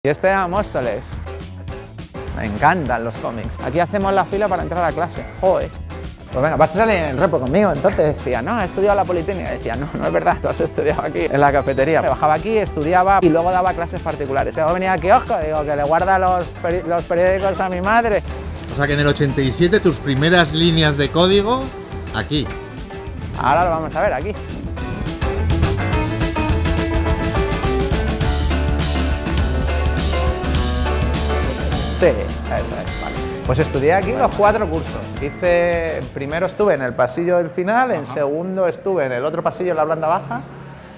Y este era Móstoles. Me encantan los cómics. Aquí hacemos la fila para entrar a clase. Joder. Pues venga, ¿vas a salir en el repo conmigo? Entonces decía, no, he estudiado la Politécnica. Decía, no, no es verdad, tú has estudiado aquí, en la cafetería. Me bajaba aquí, estudiaba y luego daba clases particulares. Luego venía al kiosco, digo, que le guarda los periódicos a mi madre. O sea que en el 87 tus primeras líneas de código, aquí. Ahora lo vamos a ver, aquí. Sí, eso es, vale. Pues estudié aquí los 4 cursos. Primero estuve en el pasillo del final, en segundo estuve en el otro pasillo en la planta baja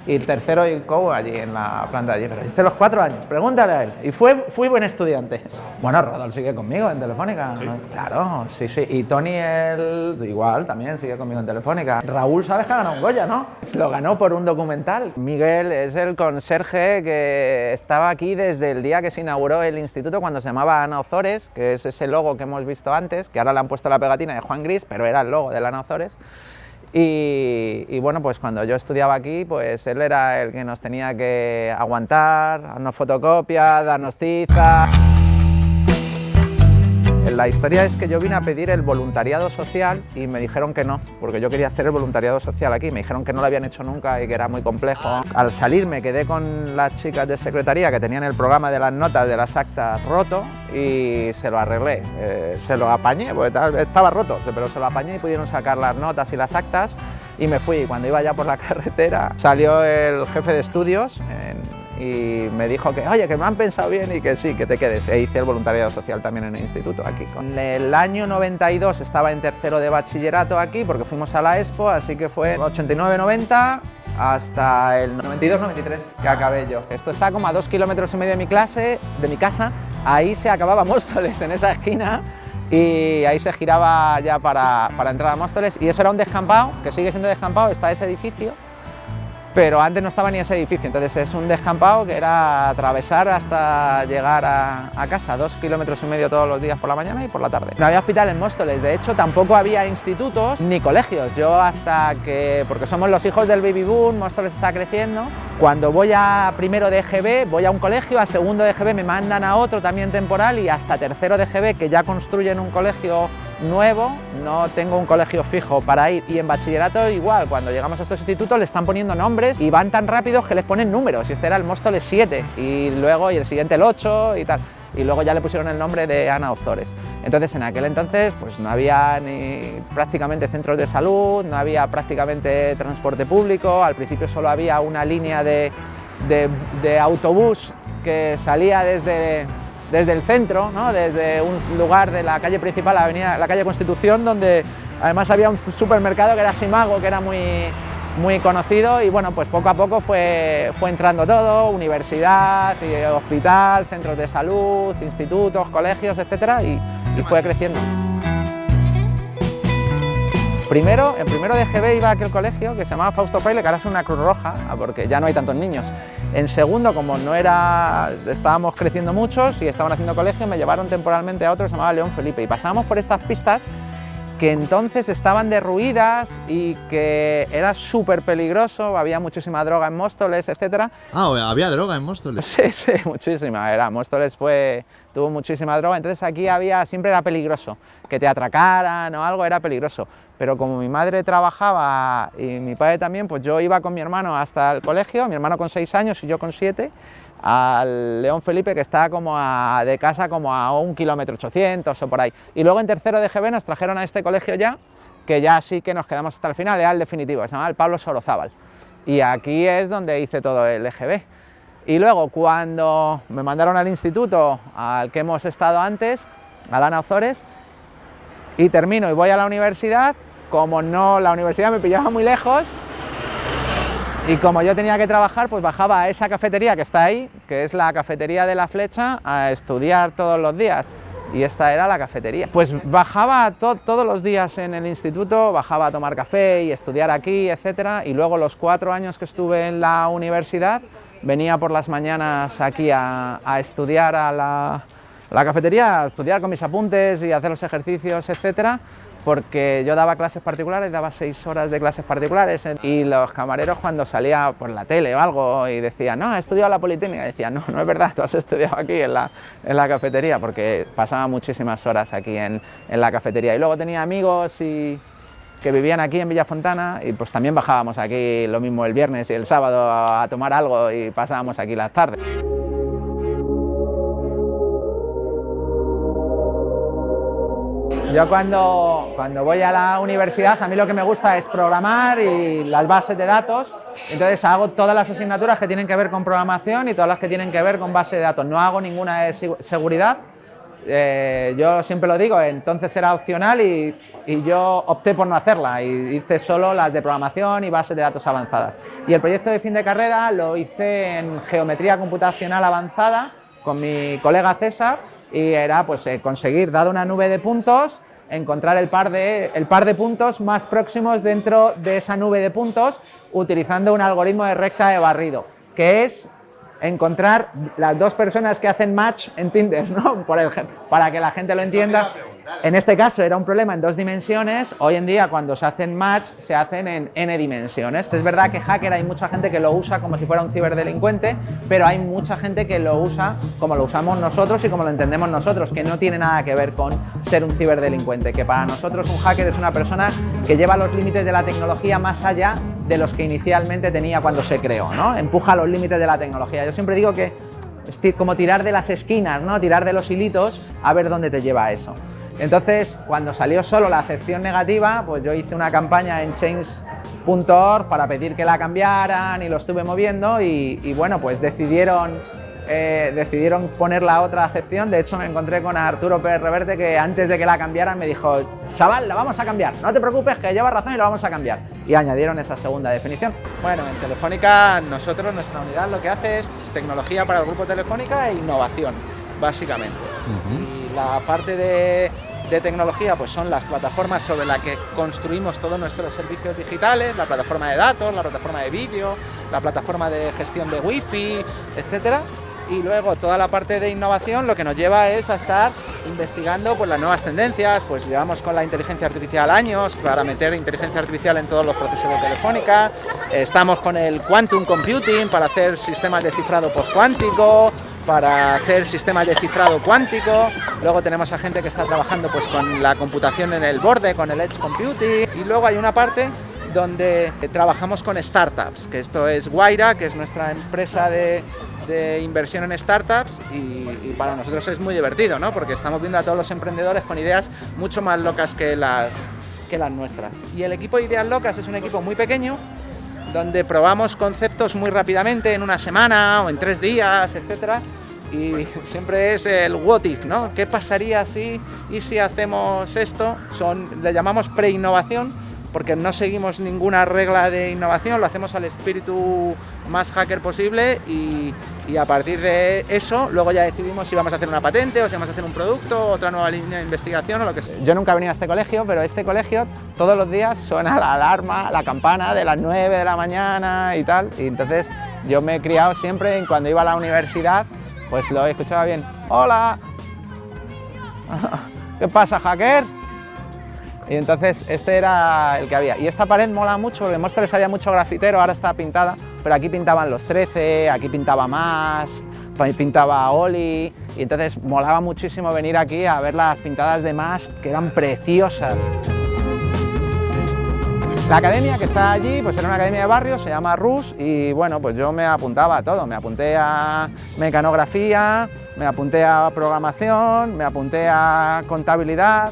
y el tercero y allí en la planta de allí. Pero hice los 4 años, pregúntale a él. Y fui buen estudiante. Bueno, Rodolfo sigue conmigo en Telefónica. ¿Sí? ¿No? Claro, sí, sí. Y Tony, él igual, también sigue conmigo en Telefónica. Raúl, ¿sabes que ha ganado un Goya, no? Lo ganó por un documental. Miguel es el conserje que estaba aquí desde el día que se inauguró el instituto, cuando se llamaba Ana Ozores, que es ese logo que hemos visto antes, que ahora le han puesto la pegatina de Juan Gris, pero era el logo de la Ana Ozores. Y bueno, pues cuando yo estudiaba aquí, pues él era el que nos tenía que aguantar, darnos fotocopias, darnos tiza. La historia es que yo vine a pedir el voluntariado social y me dijeron que no, porque yo quería hacer el voluntariado social aquí. Me dijeron que no lo habían hecho nunca y que era muy complejo. Al salir me quedé con las chicas de secretaría que tenían el programa de las notas de las actas roto y se lo arreglé. Se lo apañé, porque estaba roto, pero se lo apañé y pudieron sacar las notas y las actas y me fui. Cuando iba ya por la carretera salió el jefe de estudios y me dijo que, oye, que me han pensado bien y que sí, que te quedes. E hice el voluntariado social también en el instituto aquí. En el año 92 estaba en tercero de bachillerato aquí porque fuimos a la Expo, así que fue 89-90 hasta el 92-93 que acabé yo. Esto está como a 2,5 kilómetros de mi casa. Ahí se acababa Móstoles, en esa esquina, y ahí se giraba ya para entrar a Móstoles. Y eso era un descampado, que sigue siendo descampado, está ese edificio. Pero antes no estaba ni ese edificio, entonces es un descampado que era atravesar hasta llegar a casa, 2,5 kilómetros todos los días por la mañana y por la tarde. No había hospital en Móstoles, de hecho tampoco había institutos ni colegios. Yo hasta que, porque somos los hijos del baby boom, Móstoles está creciendo, cuando voy a primero de EGB voy a un colegio, a segundo de EGB me mandan a otro también temporal y hasta tercero de EGB, que ya construyen un colegio nuevo, no tengo un colegio fijo para ir. Y en bachillerato igual, cuando llegamos a estos institutos le están poniendo nombres y van tan rápidos que les ponen números, y este era el Móstoles 7 y luego el siguiente el 8 y tal, y luego ya le pusieron el nombre de Ana Ozores. Entonces en aquel entonces pues no había ni prácticamente centros de salud, no había prácticamente transporte público, al principio solo había una línea de autobús que salía desde el centro, ¿no? Desde un lugar de la calle principal, la calle Constitución, donde además había un supermercado que era Simago, que era muy conocido, y bueno, pues poco a poco fue entrando todo, universidad, hospital, centros de salud, institutos, colegios, etcétera, y fue creciendo. En primero de EGB iba a aquel colegio que se llamaba Fausto Fraile, que ahora es una Cruz Roja, porque ya no hay tantos niños. En segundo, como estábamos creciendo muchos y estaban haciendo colegio, me llevaron temporalmente a otro que se llamaba León Felipe, y pasábamos por estas pistas que entonces estaban derruidas y que era súper peligroso, había muchísima droga en Móstoles, etc. Ah, ¿había droga en Móstoles? Sí, sí, muchísima. Móstoles tuvo muchísima droga, entonces aquí siempre era peligroso, que te atracaran o algo era peligroso. Pero como mi madre trabajaba y mi padre también, pues yo iba con mi hermano hasta el colegio, mi hermano con 6 años y yo con 7, al León Felipe, que está de casa como a 1,8 kilómetros o por ahí. Y luego en tercero de EGB nos trajeron a este colegio que ya sí que nos quedamos hasta el final, era el definitivo, se llamaba el Pablo Sorozábal. Y aquí es donde hice todo el EGB. Y luego cuando me mandaron al instituto al que hemos estado antes, a la Ana Ozores, y termino y voy a la universidad, como la universidad me pillaba muy lejos, y como yo tenía que trabajar, pues bajaba a esa cafetería que está ahí, que es la cafetería de La Flecha, a estudiar todos los días. Y esta era la cafetería. Pues bajaba todos los días en el instituto, bajaba a tomar café y estudiar aquí, etcétera. Y luego los 4 años que estuve en la universidad, venía por las mañanas aquí a estudiar a la cafetería, a estudiar con mis apuntes y hacer los ejercicios, etcétera. porque yo daba clases particulares, daba 6 horas de clases particulares y los camareros cuando salía por la tele o algo y decían, no, he estudiado la Politécnica, decían, no, no es verdad, tú has estudiado aquí en la cafetería, porque pasaba muchísimas horas aquí en la cafetería. Y luego tenía amigos que vivían aquí en Villafontana y pues también bajábamos aquí lo mismo el viernes y el sábado a tomar algo y pasábamos aquí las tardes. Yo cuando voy a la universidad, a mí lo que me gusta es programar y las bases de datos, entonces hago todas las asignaturas que tienen que ver con programación y todas las que tienen que ver con base de datos, no hago ninguna de seguridad, yo siempre lo digo, entonces era opcional y yo opté por no hacerla y hice solo las de programación y bases de datos avanzadas. Y el proyecto de fin de carrera lo hice en geometría computacional avanzada con mi colega César, y era pues conseguir, dada una nube de puntos, encontrar el par de puntos más próximos dentro de esa nube de puntos utilizando un algoritmo de recta de barrido, que es encontrar las dos personas que hacen match en Tinder, ¿no? Para que la gente lo entienda. En este caso era un problema en 2 dimensiones, hoy en día cuando se hacen match se hacen en n dimensiones. Es verdad que hacker hay mucha gente que lo usa como si fuera un ciberdelincuente, pero hay mucha gente que lo usa como lo usamos nosotros y como lo entendemos nosotros, que no tiene nada que ver con ser un ciberdelincuente, que para nosotros un hacker es una persona que lleva los límites de la tecnología más allá de los que inicialmente tenía cuando se creó, ¿no? Empuja los límites de la tecnología. Yo siempre digo que es como tirar de las esquinas, ¿no? Tirar de los hilitos a ver dónde te lleva eso. Entonces, cuando salió solo la acepción negativa, pues yo hice una campaña en change.org para pedir que la cambiaran y lo estuve moviendo y bueno, pues decidieron poner la otra acepción. De hecho, me encontré con Arturo Pérez Reverte, que antes de que la cambiaran me dijo, chaval, la vamos a cambiar, no te preocupes que llevas razón y la vamos a cambiar. Y añadieron esa segunda definición. Bueno, en Telefónica nosotros, nuestra unidad lo que hace es tecnología para el grupo Telefónica e innovación, básicamente. Y la parte de tecnología pues son las plataformas sobre las que construimos todos nuestros servicios digitales, la plataforma de datos, la plataforma de vídeo, la plataforma de gestión de wifi, etcétera. Y luego toda la parte de innovación lo que nos lleva es a estar investigando pues las nuevas tendencias, pues llevamos con la inteligencia artificial años para meter inteligencia artificial en todos los procesos de Telefónica, estamos con el quantum computing para hacer sistemas de cifrado postcuántico, para hacer sistemas de cifrado cuántico, luego tenemos a gente que está trabajando pues con la computación en el borde, con el edge computing, y luego hay una parte donde trabajamos con startups, que esto es Guaira, que es nuestra empresa de inversión en startups y para nosotros es muy divertido, ¿no? Porque estamos viendo a todos los emprendedores con ideas mucho más locas que las nuestras. Y el equipo de Ideas Locas es un equipo muy pequeño, donde probamos conceptos muy rápidamente, en una semana o en 3 días, etcétera. Y siempre es el what if, ¿no? ¿Qué pasaría si hacemos esto? Le llamamos pre-innovación, porque no seguimos ninguna regla de innovación, lo hacemos al espíritu más hacker posible y a partir de eso luego ya decidimos si vamos a hacer una patente o si vamos a hacer un producto, otra nueva línea de investigación o lo que sea. Yo nunca he venido a este colegio, pero este colegio todos los días suena la alarma, la campana de las 9 de la mañana y tal, y entonces yo me he criado siempre y cuando iba a la universidad pues lo escuchaba bien. ¡Hola! ¿Qué pasa, hacker? Y entonces este era el que había. Y esta pared mola mucho, porque en Móstoles había mucho grafitero, ahora está pintada, pero aquí pintaban los 13, aquí pintaba Mast, pintaba Oli, y entonces molaba muchísimo venir aquí a ver las pintadas de Mast, que eran preciosas. La academia que está allí, pues era una academia de barrio, se llama RUS, y bueno, pues yo me apuntaba a todo, me apunté a mecanografía, me apunté a programación, me apunté a contabilidad,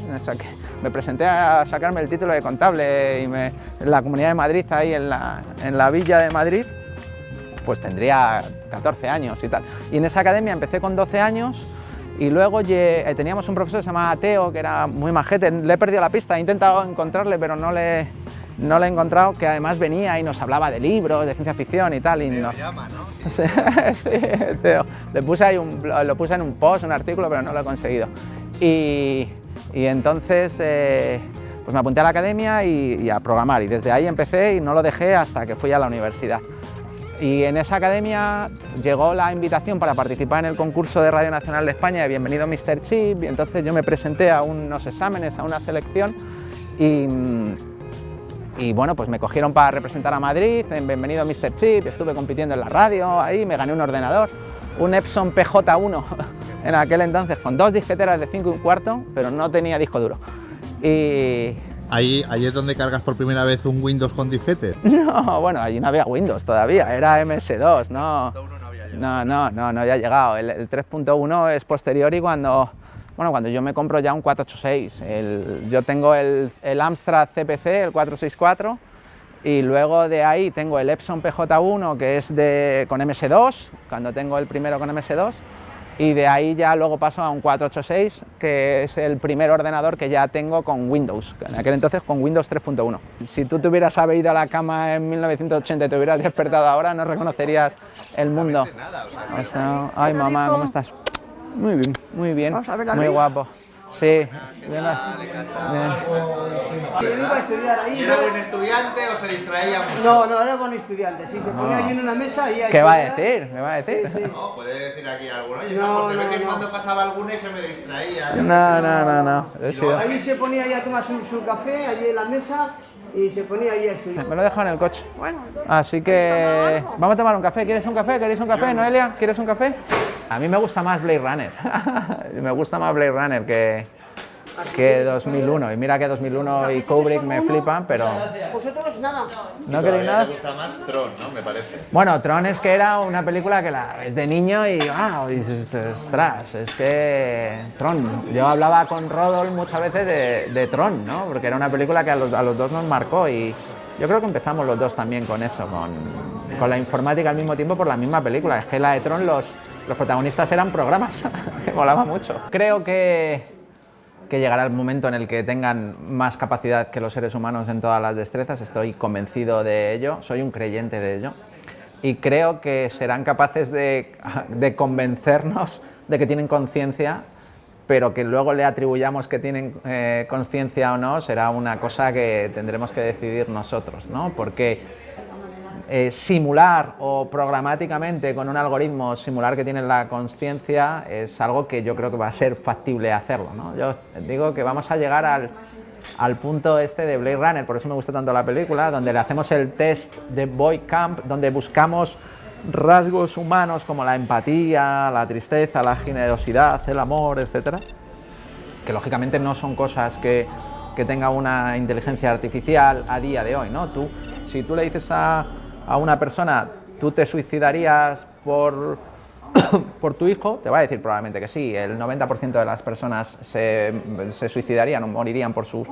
me presenté a sacarme el título de contable en la Comunidad de Madrid, ahí en la Villa de Madrid, pues tendría 14 años y tal. Y en esa academia empecé con 12 años y luego teníamos un profesor que se llamaba Teo, que era muy majete, le he perdido la pista, he intentado encontrarle pero no le he encontrado, que además venía y nos hablaba de libros, de ciencia ficción y tal. Y Teo llama, ¿no? Sí, Teo. Lo puse en un post, un artículo, pero no lo he conseguido. Y entonces pues me apunté a la academia y a programar, y desde ahí empecé y no lo dejé hasta que fui a la universidad. Y en esa academia llegó la invitación para participar en el concurso de Radio Nacional de España de Bienvenido Mr. Chip, y entonces yo me presenté a unos exámenes, a una selección, Y bueno, pues me cogieron para representar a Madrid en Bienvenido Mr. Chip, estuve compitiendo en la radio, ahí me gané un ordenador, un Epson PJ1 en aquel entonces, con 2 disqueteras de 5 1/4, pero no tenía disco duro. Y... ¿Ahí es donde cargas por primera vez un Windows con disquete? No, bueno, allí no había Windows todavía, era MS2, no había llegado. El 3.1 es posterior y cuando yo me compro ya un 486, yo tengo el Amstrad CPC, el 464, y luego de ahí tengo el Epson PJ1, que es con MS2, cuando tengo el primero con MS2, y de ahí ya luego paso a un 486, que es el primer ordenador que ya tengo con Windows, en aquel entonces con Windows 3.1. Si tú te hubieras ido a la cama en 1980 y te hubieras despertado ahora, no reconocerías el mundo. Ay, mamá, ¿cómo estás? Muy bien, muy guapo. Sí. ¿Iba a estudiar ahí? ¿Era buen estudiante o se distraía mucho? No, era buen estudiante. Sí, se ponía allí en una mesa y... ¿Qué va a decir? ¿Me va a decir? Sí. No, puede decir aquí alguno. Oye, porque de vez en cuando pasaba alguno y se me distraía. No. Ahí se ponía ya a tomar su café, allí en la mesa, y se ponía ahí a estudiar. Me lo he dejado en el coche. Bueno. Así que... Vamos a tomar un café. ¿Quieres un café? ¿Queréis un café, Noelia? ¿Quieres un café? A mí me gusta más Blade Runner. Me gusta más Blade Runner que 2001. Y mira que 2001 y Kubrick me flipan, pero... ¿Vosotros nada? ¿No queréis nada? Me gusta más Tron, ¿no? Me parece. Bueno, Tron es que era una película que la ves de niño y dices, ostras, es que Tron. Yo hablaba con Rodolfo muchas veces de Tron, ¿no? Porque era una película que a los dos nos marcó y yo creo que empezamos los dos también con eso, con la informática al mismo tiempo por la misma película. Es que la de Tron los protagonistas eran programas, que molaba mucho. Creo que llegará el momento en el que tengan más capacidad que los seres humanos en todas las destrezas, estoy convencido de ello, soy un creyente de ello, y creo que serán capaces de convencernos de que tienen conciencia, pero que luego le atribuyamos que tienen conciencia o no, será una cosa que tendremos que decidir nosotros, ¿no? Porque simular o programáticamente con un algoritmo simular que tienen la conciencia es algo que yo creo que va a ser factible hacerlo, ¿no? Yo digo que vamos a llegar al punto este de Blade Runner, por eso me gusta tanto la película, donde le hacemos el test de Boy Camp, donde buscamos rasgos humanos como la empatía, la tristeza, la generosidad, el amor, etcétera, que lógicamente no son cosas que tenga una inteligencia artificial a día de hoy, ¿no? Si tú le dices a una persona, ¿tú te suicidarías por tu hijo? Te va a decir probablemente que sí. El 90% de las personas se suicidarían o morirían por sus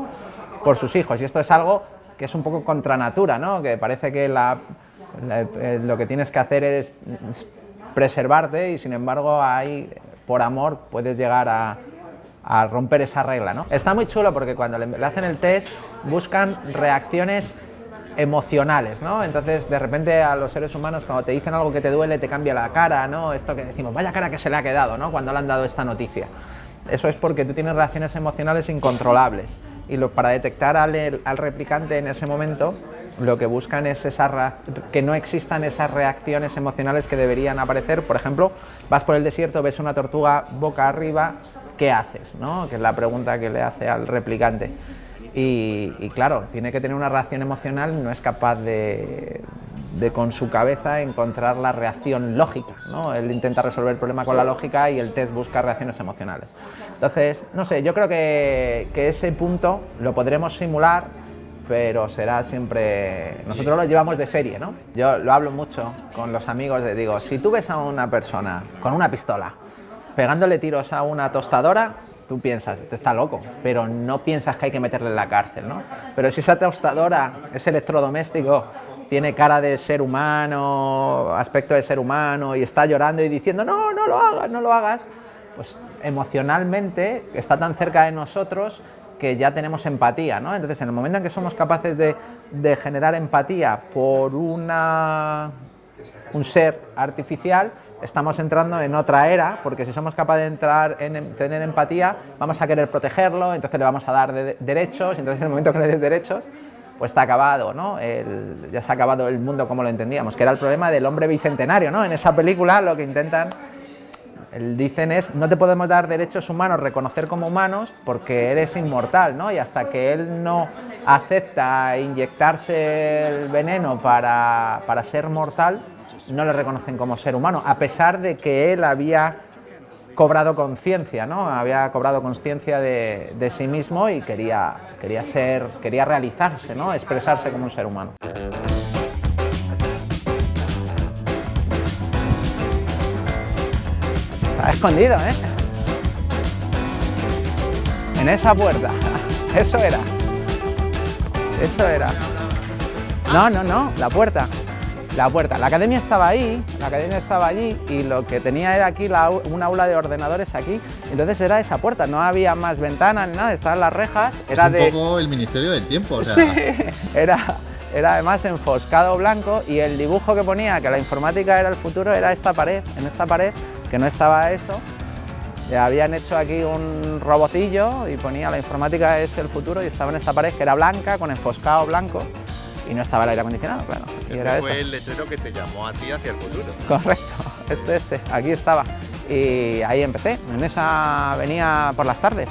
hijos. Y esto es algo que es un poco contra natura, ¿no? Que parece que lo que tienes que hacer es preservarte y sin embargo por amor puedes llegar a romper esa regla, ¿no? Está muy chulo porque cuando le hacen el test buscan reacciones emocionales, ¿no? Entonces, de repente a los seres humanos cuando te dicen algo que te duele te cambia la cara, ¿no? Esto que decimos, vaya cara que se le ha quedado, ¿no? Cuando le han dado esta noticia. Eso es porque tú tienes reacciones emocionales incontrolables y para detectar al replicante en ese momento lo que buscan es que no existan esas reacciones emocionales que deberían aparecer. Por ejemplo, vas por el desierto, ves una tortuga boca arriba, ¿qué haces, no? Que es la pregunta que le hace al replicante. Y claro, tiene que tener una reacción emocional, no es capaz de con su cabeza encontrar la reacción lógica, ¿no? Él intenta resolver el problema con la lógica y el test busca reacciones emocionales. Entonces, no sé, yo creo que ese punto lo podremos simular, pero será siempre... Nosotros lo llevamos de serie, ¿no? Yo lo hablo mucho con los amigos, digo, si tú ves a una persona con una pistola pegándole tiros a una tostadora, tú piensas, este está loco, pero no piensas que hay que meterle en la cárcel, ¿no? Pero si esa tostadora, ese electrodoméstico, tiene cara de ser humano, aspecto de ser humano, y está llorando y diciendo, no lo hagas, pues emocionalmente está tan cerca de nosotros que ya tenemos empatía, ¿no? Entonces, en el momento en que somos capaces de generar empatía por un ser artificial, estamos entrando en otra era, porque si somos capaces de tener empatía, vamos a querer protegerlo, entonces le vamos a dar derechos, y entonces en el momento que le des derechos, pues está acabado, ¿no? Ya se ha acabado el mundo como lo entendíamos, que era el problema del hombre bicentenario, ¿no? En esa película lo que intentan dicen es, no te podemos dar derechos humanos, reconocer como humanos, porque eres inmortal, ¿no? Y hasta que él no acepta inyectarse el veneno para ser mortal, no le reconocen como ser humano, a pesar de que él había cobrado conciencia, ¿no? Había cobrado conciencia de sí mismo y quería realizarse, ¿no? Expresarse como un ser humano. Está escondido, ¿eh? En esa puerta. Eso era. Eso era. No, la puerta. La puerta. La academia estaba ahí, y lo que tenía era aquí un aula de ordenadores aquí, entonces era esa puerta, no había más ventanas ni nada, estaban las rejas, era un poco el Ministerio del Tiempo, o sea... Sí, era además enfoscado blanco, y el dibujo que ponía que la informática era el futuro era esta pared, en esta pared, que no estaba eso, habían hecho aquí un robocillo y ponía la informática es el futuro, y estaba en esta pared que era blanca, con enfoscado blanco. Y no estaba el aire acondicionado, claro. Este fue el letrero que te llamó a ti hacia el futuro. Correcto, aquí estaba. Y ahí empecé, en esa venía por las tardes.